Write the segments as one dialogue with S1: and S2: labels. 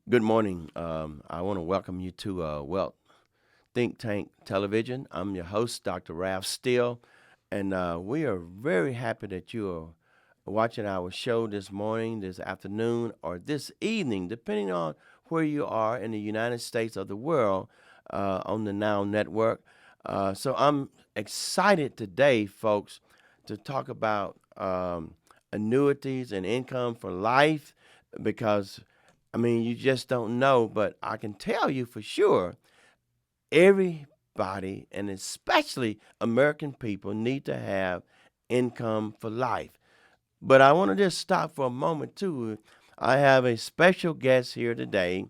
S1: Good morning. I want to welcome you to Wealth Think Tank Television. I'm your host, Dr. Ralph Steele, and we are very happy that you are watching our show this morning, this afternoon, or this evening, depending on where you are in the United States or the world on the Now Network. So I'm excited today, folks, to talk about annuities and income for life because I mean, you just don't know, but I can tell you for sure everybody, and especially American people, need to have income for life. But I want to just stop for a moment, too. I have a special guest here today,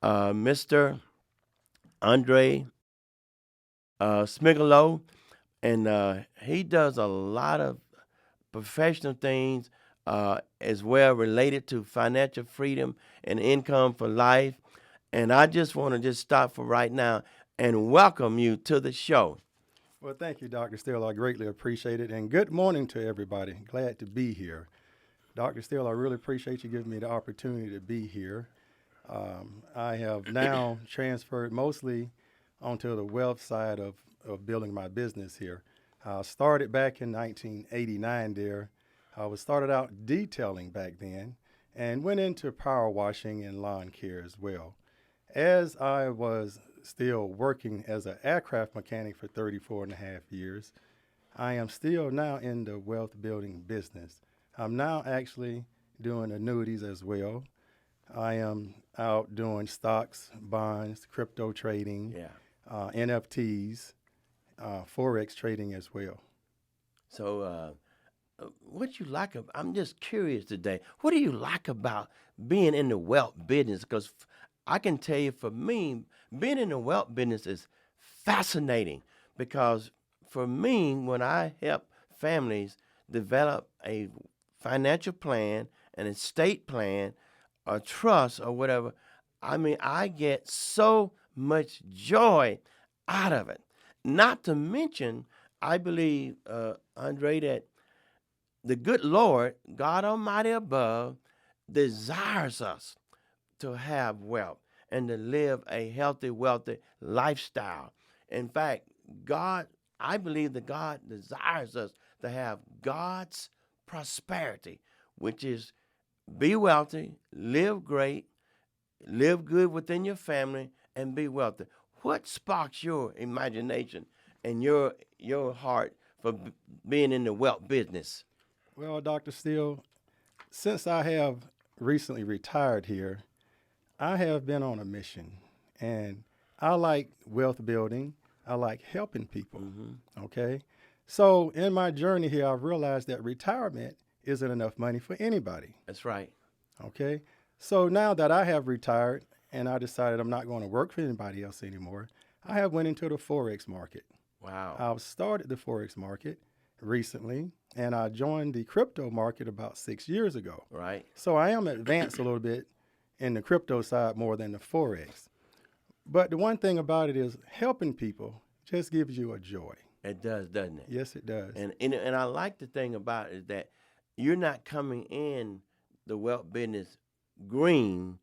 S1: Mr. Andre Schumieglow, and he does a lot of professional things as well related to financial freedom and income for life. And I just want to just stop for right now and welcome you to the show.
S2: Well, thank you, Dr. Steele. I greatly appreciate it. And good morning to everybody. Glad to be here. Dr. Steele, I really appreciate you giving me the opportunity to be here. I have now transferred mostly onto the wealth side of building my business here. I started back in 1989 there. I was started out detailing back then and went into power washing and lawn care as well. As I was still working as an aircraft mechanic for 34 and a half years, I am still now in the wealth building business. I'm now actually doing annuities as well. I am out doing stocks, bonds, crypto trading,
S1: Yeah.
S2: NFTs, Forex trading as well.
S1: So, what you like? I'm just curious today. What do you like about being in the wealth business? Because I can tell you, for me, being in the wealth business is fascinating. Because for me, when I help families develop a financial plan, an estate plan, a trust, or whatever, I mean, I get so much joy out of it. Not to mention, I believe, Andre, that the good Lord, God Almighty above, desires us to have wealth and to live a healthy, wealthy lifestyle. In fact, God, I believe that God desires us to have God's prosperity, which is be wealthy, live great, live good within your family, and be wealthy. What sparks your imagination and your heart for being in the wealth business?
S2: Well, Dr. Steele, since I have recently retired here, I have been on a mission and I like wealth building. I like helping people.
S1: Hmm.
S2: Okay. So in my journey here, I've realized that retirement isn't enough money for anybody.
S1: That's right.
S2: Okay. So now that I have retired and I decided I'm not going to work for anybody else anymore, I have went into the Forex market.
S1: Wow.
S2: I've started the Forex market recently and I joined the crypto market about 6 years ago.
S1: Right.
S2: So I am advanced a little bit in the crypto side more than the Forex. But the one thing about it is helping people just gives you a joy.
S1: It does, doesn't it?
S2: Yes, it does.
S1: And I like the thing about it is that you're not coming in the wealth business green.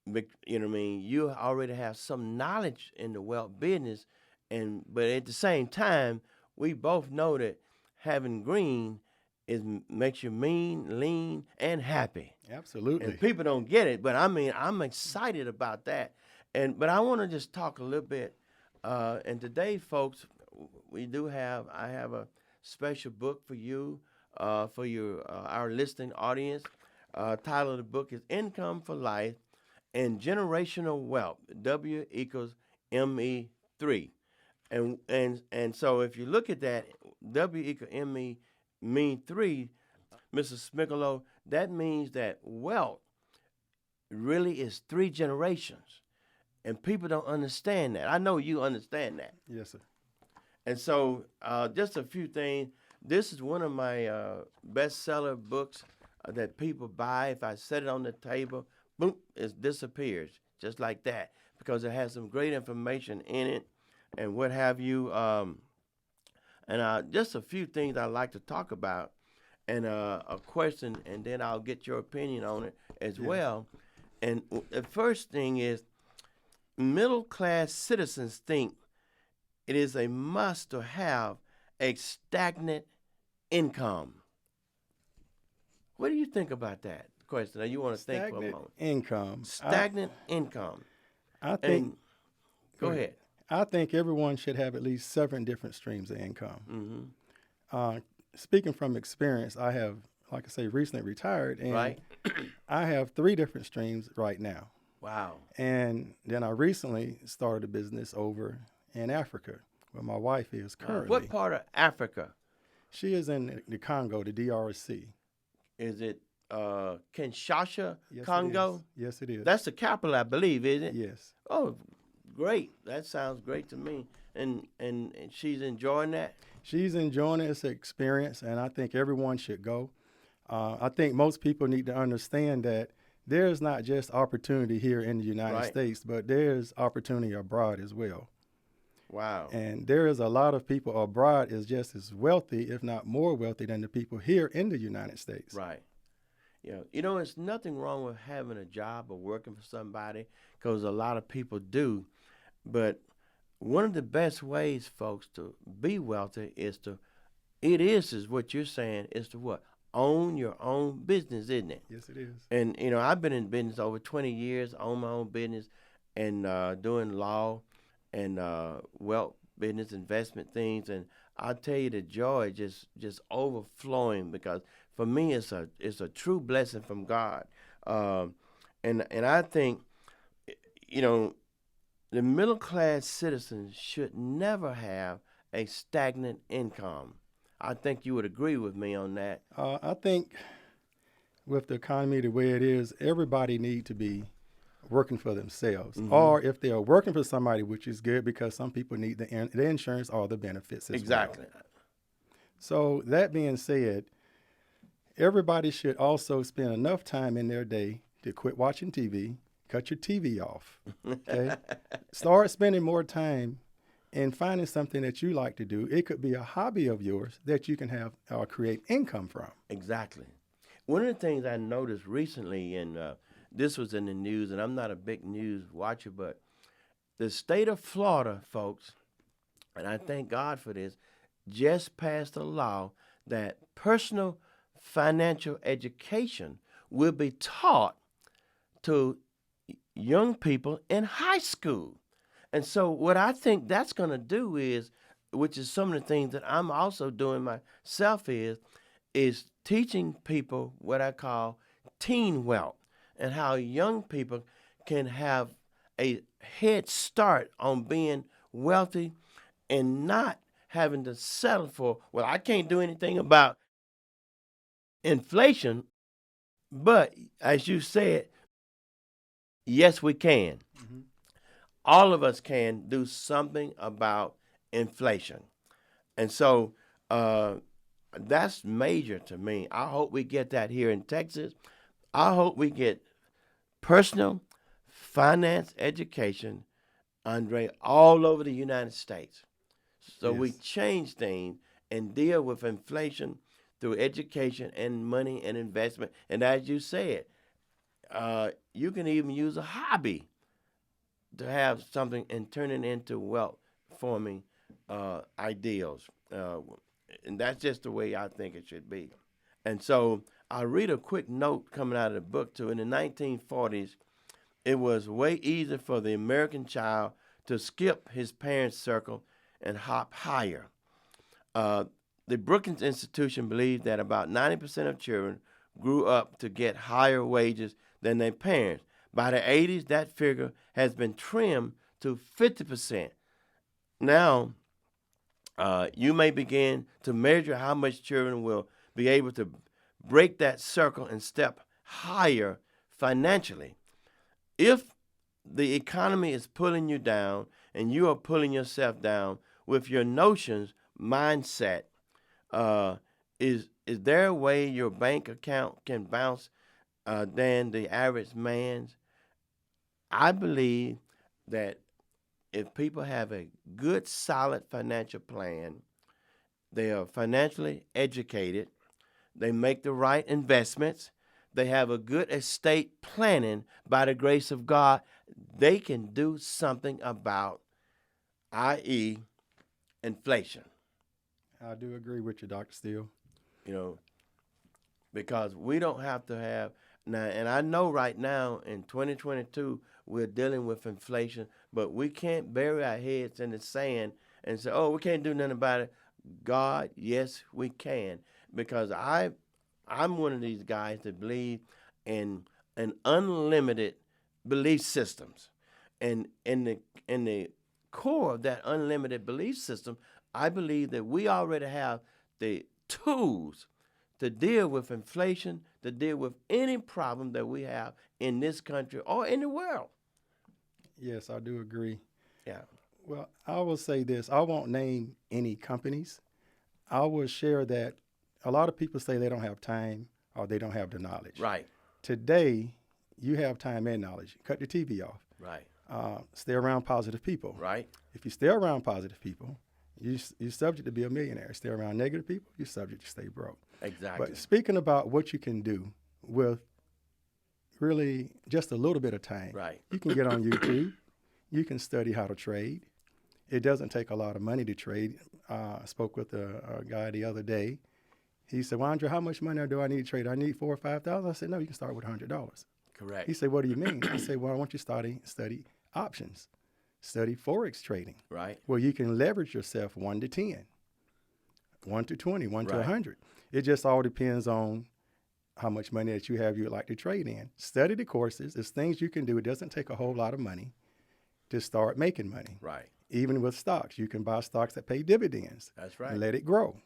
S1: You know what I mean? You already have some knowledge in the wealth business, and but at the same time, we both know that having green makes you mean, lean, and happy. And
S2: Absolutely.
S1: people don't get it, but I mean, I'm excited about that. And but I want to just talk a little bit. And today, folks, I have a special book for you, for your our listening audience. Title of the book is "Income for Life and Generational Wealth." W equals ME3. And so if you look at that, W equals ME mean three, Mr. Smickolo, that means that wealth really is three generations. And people don't understand that. I know you understand that.
S2: Yes, sir.
S1: And so, just a few things. This is one of my bestseller books that people buy. If I set it on the table, boom, it disappears just like that because it has some great information in it and what have you. And just a few things I like to talk about and a question, and then I'll get your opinion on it as
S2: Yes.
S1: well. And the first thing is middle class citizens think it is a must to have a stagnant income. What do you think about that question? Now you want to think for a
S2: Stagnant
S1: moment.
S2: income.
S1: Stagnant income.
S2: I think.
S1: And go ahead.
S2: I think everyone should have at least 7 different streams of income.
S1: Mm-hmm.
S2: Speaking from experience, I have, like I say, recently retired, and
S1: Right.
S2: I have 3 different streams right now.
S1: Wow.
S2: And then I recently started a business over in Africa, where my wife is currently.
S1: What part of Africa?
S2: She is in the Congo, the DRC.
S1: Is it Kinshasa,
S2: Yes,
S1: Congo?
S2: It is. Yes, it is.
S1: That's the capital, I believe, isn't it?
S2: Yes.
S1: Oh, great. That sounds great to me. And she's enjoying that?
S2: She's enjoying this experience, and I think everyone should go. I think most people need to understand that there's not just opportunity here in the United
S1: Right.
S2: States, but there's opportunity abroad as well.
S1: Wow.
S2: And there is a lot of people abroad is just as wealthy, if not more wealthy, than the people here in the United States.
S1: Right. Yeah. You know, there's nothing wrong with having a job or working for somebody, because a lot of people do. But one of the best ways, folks, to be wealthy is what you're saying, is to what? Own your own business, isn't it?
S2: Yes, it is.
S1: And, you know, I've been in business over 20 years, own my own business, and doing law and wealth business, investment things. And I'll tell you, the joy just overflowing, because for me, it's a true blessing from God. And I think, you know, the middle class citizens should never have a stagnant income. I think you would agree with me on that.
S2: I think with the economy the way it is, everybody need to be working for themselves.
S1: Mhm.
S2: Or if they are working for somebody, which is good because some people need the insurance or the benefits as
S1: Exactly.
S2: well. So that being said, everybody should also spend enough time in their day to quit watching TV, cut your TV off, okay? Start spending more time and finding something that you like to do. It could be a hobby of yours that you can have or create income from.
S1: Exactly. One of the things I noticed recently, and this was in the news, and I'm not a big news watcher, but the state of Florida, folks, and I thank God for this, just passed a law that personal financial education will be taught to young people in high school. And so what I think that's going to do is, which is some of the things that I'm also doing myself, is teaching people what I call teen wealth, and how young people can have a head start on being wealthy and not having to settle for, well, I can't do anything about inflation, but as you said, yes, we can.
S2: Mm-hmm.
S1: All of us can do something about inflation. And so that's major to me. I hope we get that here in Texas. I hope we get personal finance education, Andre, all over the United States. So we
S2: Yes.
S1: change things and deal with inflation through education and money and investment. And as you said, you can even use a hobby to have something and turn it into wealth forming ideals. And that's just the way I think it should be. And so I'll read a quick note coming out of the book too. In the 1940s, it was way easier for the American child to skip his parents' circle and hop higher. The Brookings Institution believed that about 90% of children grew up to get higher wages than their parents. By the 80s, that figure has been trimmed to 50%. Now, you may begin to measure how much children will be able to break that circle and step higher financially. If the economy is pulling you down and you are pulling yourself down with your notions, mindset, is there a way your bank account can bounce than the average man's? I believe that if people have a good, solid financial plan, they are financially educated, they make the right investments, they have a good estate planning by the grace of God, they can do something about, i.e., inflation.
S2: I do agree with you, Dr. Steele.
S1: You know, because we don't have to have now, and I know right now in 2022 we're dealing with inflation, but we can't bury our heads in the sand and say, "Oh, we can't do nothing about it." God, yes, we can, because I'm one of these guys that believe in an unlimited belief systems, and in the core of that unlimited belief system, I believe that we already have the tools to deal with inflation, to deal with any problem that we have in this country or in the world.
S2: Yes, I do agree.
S1: Yeah.
S2: Well, I will say this. I won't name any companies. I will share that a lot of people say they don't have time or they don't have the knowledge.
S1: Right.
S2: Today, you have time and knowledge. Cut the TV off.
S1: Right.
S2: Stay around positive people.
S1: Right.
S2: If you stay around positive people, you're subject to be a millionaire. Stay around negative people, you're subject to stay broke.
S1: Exactly.
S2: But speaking about what you can do with really just a little bit of time,
S1: Right.
S2: you can get on YouTube. You can study how to trade. It doesn't take a lot of money to trade. I spoke with a guy the other day. He said, "Well, Andre, how much money do I need to trade? I need $4,000 or $5,000." I said, "No, you can start with $100.
S1: Correct.
S2: He said, "What do you mean?" I said, "Well, I want you to study options, study Forex trading,
S1: Right.
S2: where you can leverage yourself 1 to 10, 1 to 20, 1 to
S1: Right.
S2: 100. It just all depends on how much money that you have you would like to trade in. Study the courses. There's things you can do. It doesn't take a whole lot of money to start making money.
S1: Right.
S2: Even with stocks, you can buy stocks that pay dividends
S1: That's right.
S2: and let it grow.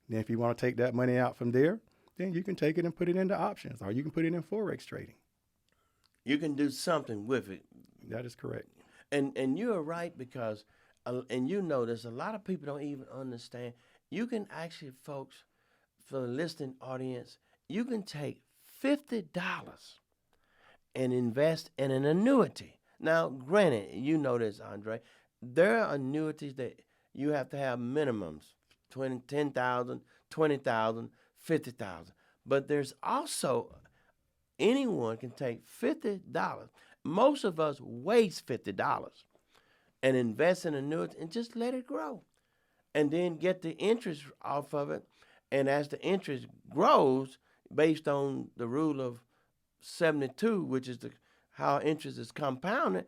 S2: Then if you want to take that money out from there, then you can take it and put it into options, or you can put it in Forex trading."
S1: You can do something with it.
S2: That is correct.
S1: And you're right, because and you know this, a lot of people don't even understand. You can actually, folks, for the listening audience, you can take $50 and invest in an annuity. Now, granted, you know this, Andre, there are annuities that you have to have minimums, 10,000, 20,000, 50,000. But there's also, anyone can take $50. Most of us waste $50 and invest in annuity and just let it grow, and then get the interest off of it. And as the interest grows, based on the rule of 72, which is how interest is compounded,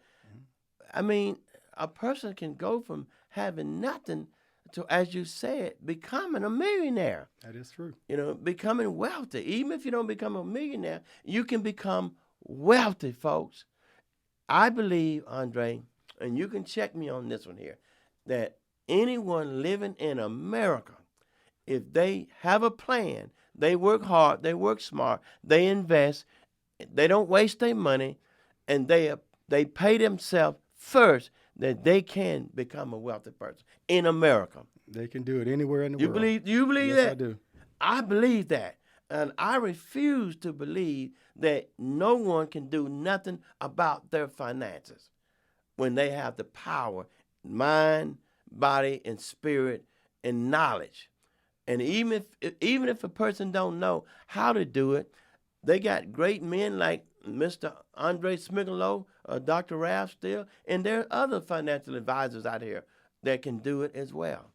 S1: I mean, a person can go from having nothing to, as you said, becoming a millionaire.
S2: That is true.
S1: You know, becoming wealthy. Even if you don't become a millionaire, you can become wealthy, folks. I believe, Andre, and you can check me on this one here, that anyone living in America, if they have a plan, they work hard, they work smart, they invest, they don't waste their money, and they pay themselves first, that they can become a wealthy person in America.
S2: They can do it anywhere in the world.
S1: You believe
S2: Yes,
S1: that?
S2: I do.
S1: I believe that. And I refuse to believe that no one can do nothing about their finances when they have the power, mind, body, and spirit, and knowledge. And even if a person don't know how to do it, they got great men like Mr. Andre Schumieglow, Dr. Ralph Steele, and there are other financial advisors out here that can do it as well.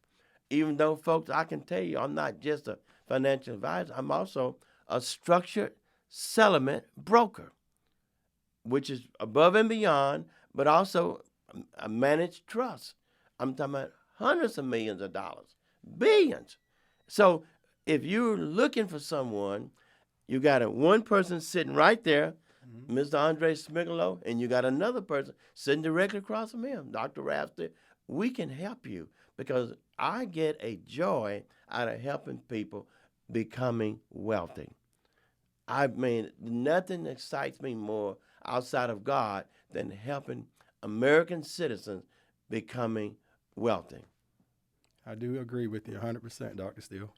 S1: Even though, folks, I can tell you, I'm not just a financial advisor. I'm also a structured settlement broker, which is above and beyond, but also a managed trust. I'm talking about hundreds of millions of dollars, billions. So if you're looking for someone, you got one person sitting right there, Mr. Andre Schumieglow, and you got another person sitting directly across from him, Dr. Ralph Steele. We can help you, because I get a joy out of helping people becoming wealthy. I mean, nothing excites me more outside of God than helping American citizens becoming wealthy.
S2: I do agree with you 100%, Dr. Steele.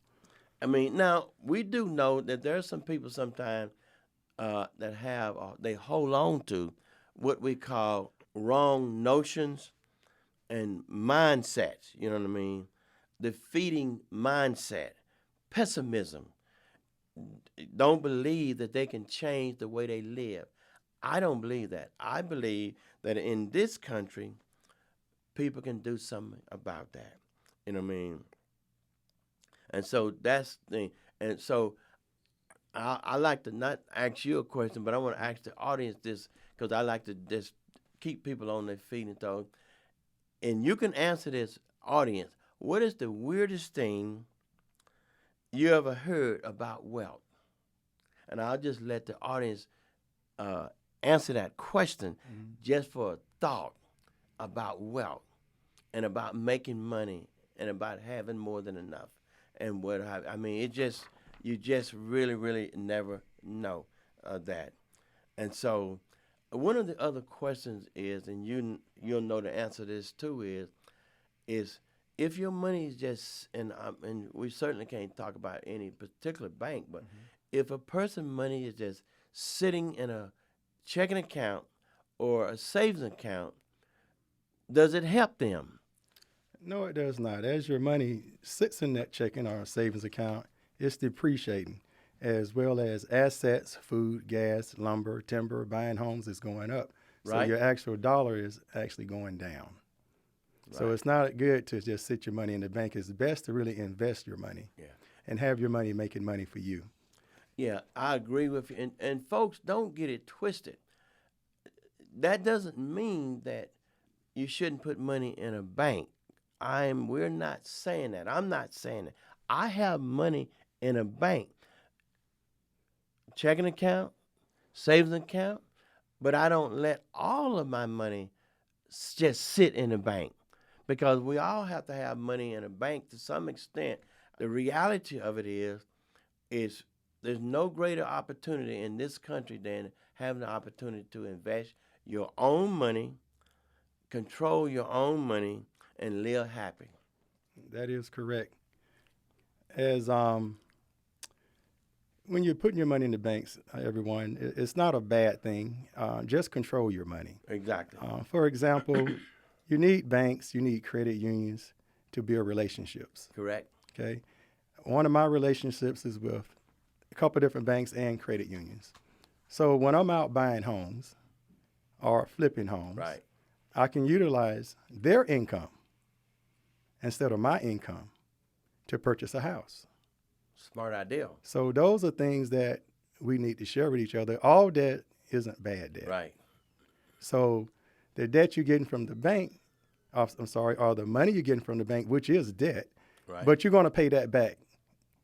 S1: I mean, now, we do know that there are some people sometimes that have, they hold on to what we call wrong notions and mindsets, you know what I mean? Defeating mindset, pessimism. don't believe that they can change the way they live. I don't believe that. I believe that in this country, people can do something about that. You know what I mean? And so that's the thing. And so I like to not ask you a question, but I want to ask the audience this because I like to just keep people on their feet and so. And you can answer this, audience. What is the weirdest thing you ever heard about wealth? And I'll just let the audience uh, answer that question just for a thought about wealth and about making money and about having more than enough and what I mean. It just you just really really never know that. And so one of the other questions is, and you'll know the answer to this too is if your money is just and we certainly can't talk about any particular bank, but if a person's money is just sitting in a checking account or a savings account, does it help them?
S2: No, it does not. As your money sits in that checking or savings account, it's depreciating, as well as assets, food, gas, lumber, timber, buying homes is going up. So
S1: Right?
S2: your actual dollar is actually going down. So
S1: Right.
S2: it's not good to just sit your money in the bank. It's best to really invest your money
S1: Yeah.
S2: and have your money making money for you.
S1: Yeah, I agree with you. And folks, don't get it twisted. That doesn't mean that you shouldn't put money in a bank. We're not saying that. I'm not saying that. I have money in a bank, checking account, savings account, but I don't let all of my money just sit in the bank because we all have to have money in a bank to some extent. The reality of it is there's no greater opportunity in this country than having the opportunity to invest your own money, control your own money, and live happy.
S2: That is correct. As when you're putting your money in the banks, everyone, it's not a bad thing. Just control your money.
S1: Exactly.
S2: For example, you need banks, you need credit unions to build relationships.
S1: Correct.
S2: Okay, one of my relationships is with a couple of different banks and credit unions. So when I'm out buying homes or flipping homes,
S1: Right.
S2: I can utilize their income instead of my income to purchase a house.
S1: Smart idea.
S2: So those are things that we need to share with each other. All debt isn't bad debt.
S1: Right.
S2: So the debt you're getting from the bank, or the money you're getting from the bank, which is debt,
S1: Right.
S2: but you're going to pay that back,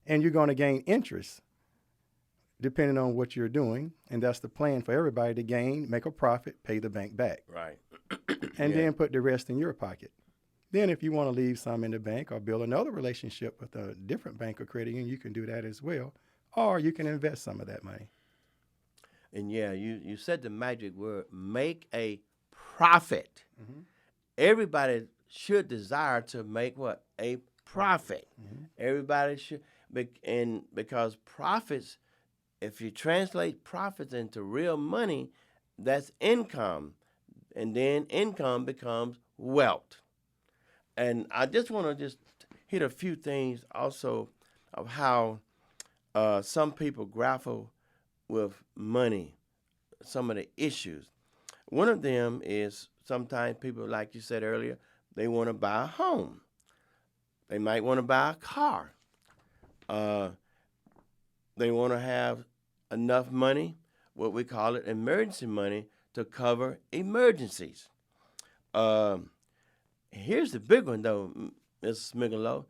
S2: and you're going to gain interest depending on what you're doing. And that's the plan for everybody to gain, make a profit, pay the bank back,
S1: Right.
S2: and
S1: Yeah.
S2: then put the rest in your pocket. Then if you want to leave some in the bank or build another relationship with a different bank or credit union, you can do that as well. Or you can invest some of that money.
S1: And yeah, you said the magic word, make a profit. Everybody should desire to make what? A profit. Everybody should, and because profits, if you translate profits into real money, that's income. And then income becomes wealth. And I just want to just hit a few things also of how some people grapple with money, some of the issues. One of them is sometimes people, like you said earlier, they want to buy a home. They might want to buy a car. Uh, they want to have enough money, what we call it emergency money, to cover emergencies. Um, Here's the big one, though, Mrs. Smigelow.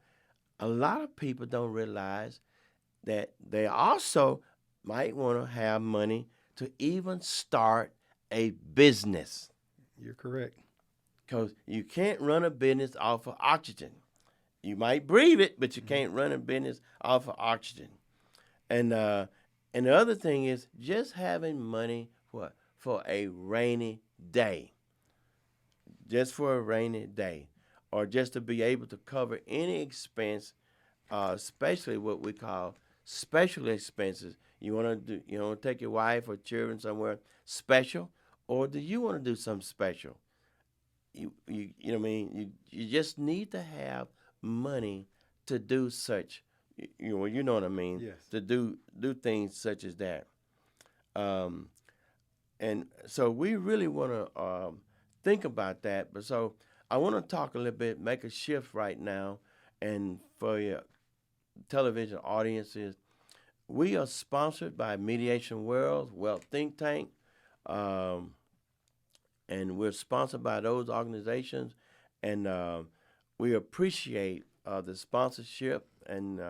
S1: A lot of people don't realize that they also might want to have money to even start a business.
S2: You're correct.
S1: Because you can't run a business off of oxygen. You might breathe it, but you can't run a business off of oxygen. And the other thing is just having money for a rainy day. Just for a rainy day, or just to be able to cover any expense, especially what we call special expenses. You want to do, you know, take your wife or children somewhere special, or do you want to do something special? You know what I mean? You just need to have money to do such You know what I mean.
S2: Yes.
S1: To do things such as that. And so we really want to think about that. But so I want to talk a little bit, make a shift right now, and for your television audiences, we are sponsored by Mediation World, Wealth Think Tank, um, and we're sponsored by those organizations, and we appreciate the sponsorship, and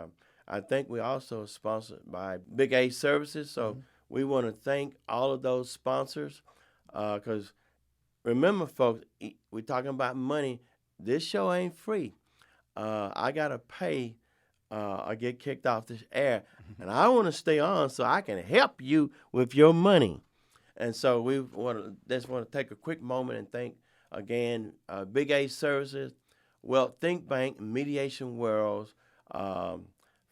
S1: I think we also sponsored by Big A Services, so we want to thank all of those sponsors, because remember, folks, we're talking about money. This show ain't free. I got to pay or get kicked off this air, and I want to stay on so I can help you with your money. And so we just want to take a quick moment and thank again Big A Services, Wealth Think Bank, Mediation Worlds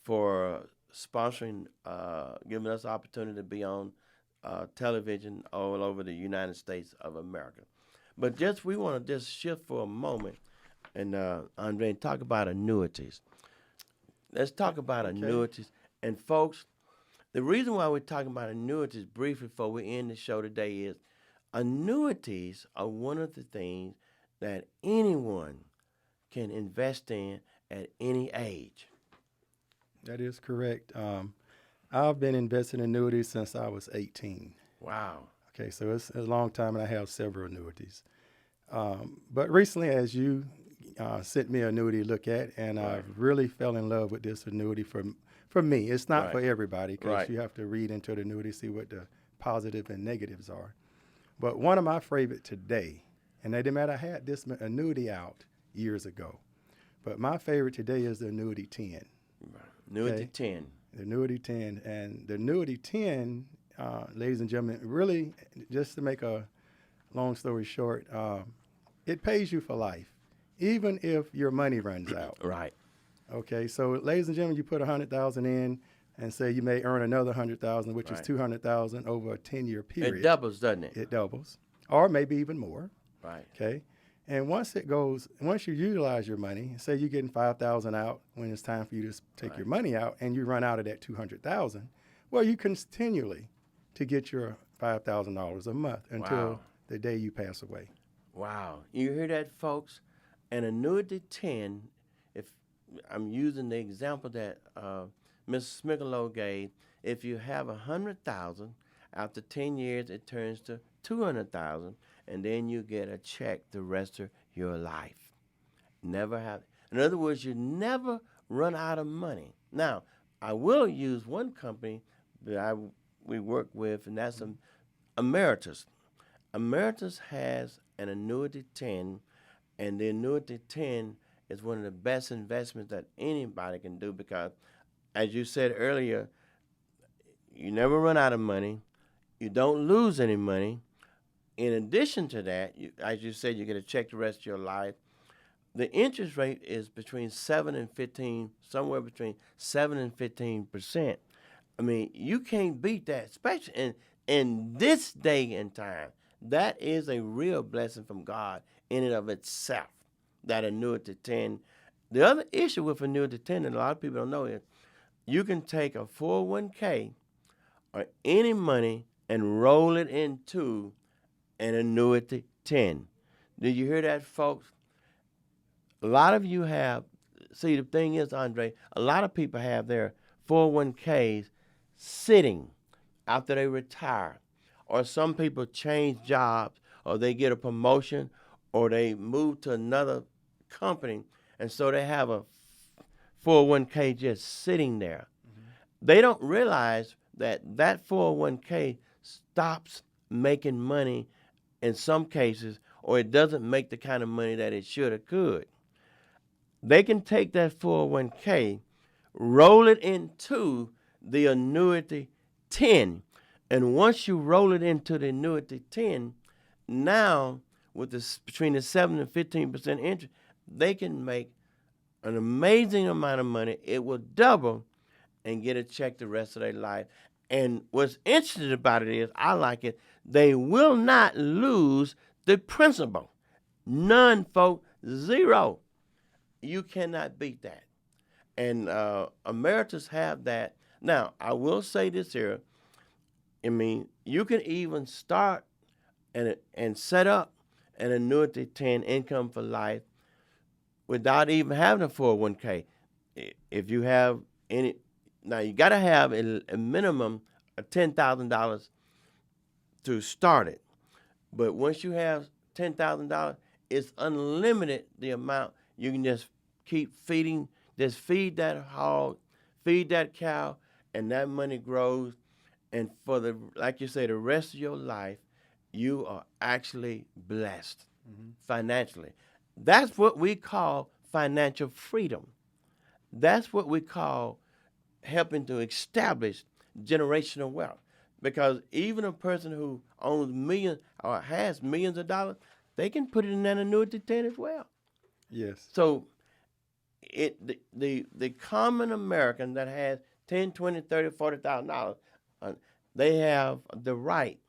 S1: for sponsoring, giving us the opportunity to be on television all over the United States of America. But we want to just shift for a moment and Andre, talk about annuities. Let's talk about annuities. And folks, the reason why we're talking about annuities briefly before we end the show today is annuities are one of the things that anyone can invest in at any age.
S2: That is correct. I've been investing in annuities since I was 18.
S1: Wow.
S2: Okay, so it's a long time, and I have several annuities. But recently, as you sent me an annuity to look at, and I really fell in love with this annuity for me. It's not for everybody, because you have to read into the annuity, see what the positive and negatives are. But one of my favorite today, and it didn't matter, I had this annuity out years ago, but my favorite today is the annuity 10.
S1: Annuity 10.
S2: The annuity 10. And the annuity 10, ladies and gentlemen, really, just to make a long story short, it pays you for life, even if your money runs out.
S1: Right.
S2: Okay, so ladies and gentlemen, you put $100,000 in, and say you may earn another $100,000, which is $200,000 over a 10-year period.
S1: It doubles, doesn't it?
S2: It doubles, or maybe even more.
S1: Right.
S2: Okay, and once you utilize your money, say you're getting $5,000 out when it's time for you to take your money out, and you run out of that $200,000, well, you continually to get your $5,000 a month until the day you pass away.
S1: Wow. You hear that, folks? An annuity 10, if I'm using the example that Mrs. Smieglow gave, if you have $100,000, after 10 years it turns to $200,000, and then you get a check the rest of your life. Never have. In other words, you never run out of money. Now, I will use one company that we work with, and that's Emeritus. Emeritus has an annuity 10, and the annuity 10 is one of the best investments that anybody can do because, as you said earlier, you never run out of money. You don't lose any money. In addition to that, as you said, you get a check the rest of your life. The interest rate is between 7 and 15, somewhere between 7 and 15%. I mean, you can't beat that, especially in this day and time. That is a real blessing from God in and of itself, that annuity 10. The other issue with annuity 10 that a lot of people don't know is you can take a 401k or any money and roll it into an annuity 10. Did you hear that, folks? A lot of you have, see, the thing is, Andre, a lot of people have their 401ks sitting after they retire. Or some people change jobs, or they get a promotion, or they move to another company, and so they have a 401k just sitting there. Mm-hmm. They don't realize that 401k stops making money in some cases, or it doesn't make the kind of money that it should or could. They can take that 401k, roll it into the annuity 10, and once you roll it into the annuity 10, now with between the 7 and 15% interest, they can make an amazing amount of money. It will double and get a check the rest of their life. And what's interesting about it is, I like it, they will not lose the principal. None, folks, zero. You cannot beat that. And emeritus have that. Now, I will say this here. I mean, you can even start and set up an annuity 10 income for life without even having a 401k. If you have any, now you got to have a minimum of $10,000 to start it. But once you have $10,000, it's unlimited the amount. You can just keep feeding, just feed that hog, feed that cow, and that money grows. And for the, like you say, the rest of your life, you are actually blessed financially. That's what we call financial freedom. That's what we call helping to establish generational wealth. Because even a person who owns millions or has millions of dollars, they can put it in an annuity 10 as well.
S2: Yes.
S1: So the common American that has 10, 20, 30, $40,000, they have the right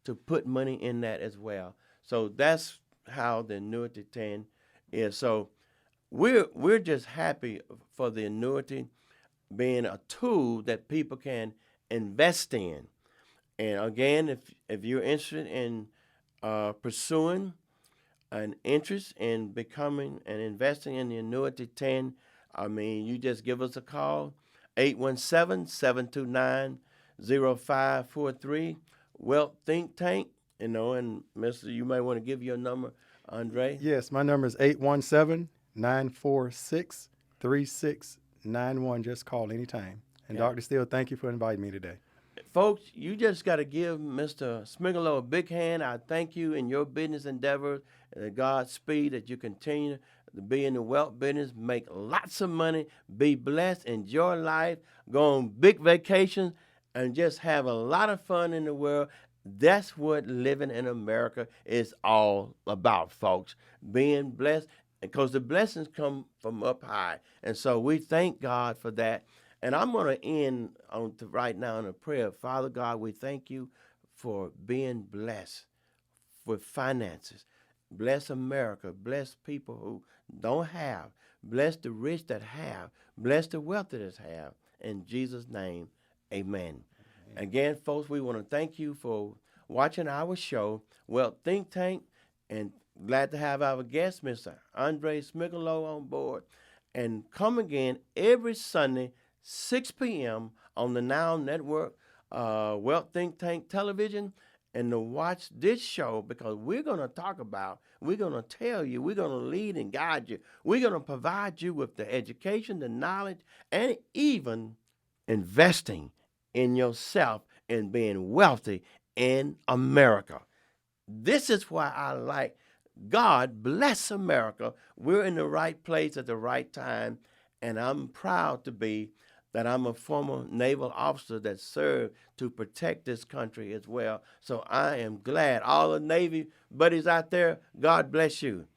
S1: to put money in that as well. So that's how the annuity 10 is. So we're just happy for the annuity being a tool that people can invest in. And again, if you're interested in pursuing an interest in becoming and investing in the annuity 10, I mean, you just give us a call, 817-729-0543, Wealth Think Tank, and Mr., you might want to give your number, Andre.
S2: Yes, my number is 817-946-3691. Just call anytime. And
S1: Yeah.
S2: Dr. Steele, thank you for inviting me today.
S1: Folks, you just got to give Mr. Smieglow a big hand. I thank you in your business endeavors, and Godspeed that you continue to be in the wealth business, make lots of money, be blessed, enjoy life, go on big vacations, and just have a lot of fun in the world. That's what living in America is all about, folks. Being blessed, because the blessings come from up high. And so we thank God for that. And I'm going to end right now in a prayer. Father God, we thank you for being blessed with finances. Bless America. Bless people who don't have. Bless the rich that have. Bless the wealthy that have. In Jesus' name, amen. Again, folks, we want to thank you for watching our show, Wealth Think Tank, and glad to have our guest, Mr. Andre Schumieglow, on board. And come again every Sunday, 6 p.m. on the Now Network, Wealth Think Tank Television, and to watch this show, because we're going to talk about, we're going to tell you, we're going to lead and guide you. We're going to provide you with the education, the knowledge, and even investing in yourself and being wealthy in America. This is why I like God bless America. We're in the right place at the right time, and I'm proud to be that I'm a former naval officer that served to protect this country as well. So I am glad. All the Navy buddies out there, God bless you.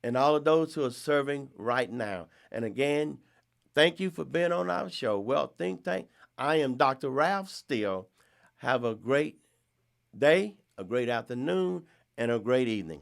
S1: And all of those who are serving right now. And again, thank you for being on our show, Wealth Think Tank. I am Dr. Ralph Steele. Have a great day, a great afternoon, and a great evening.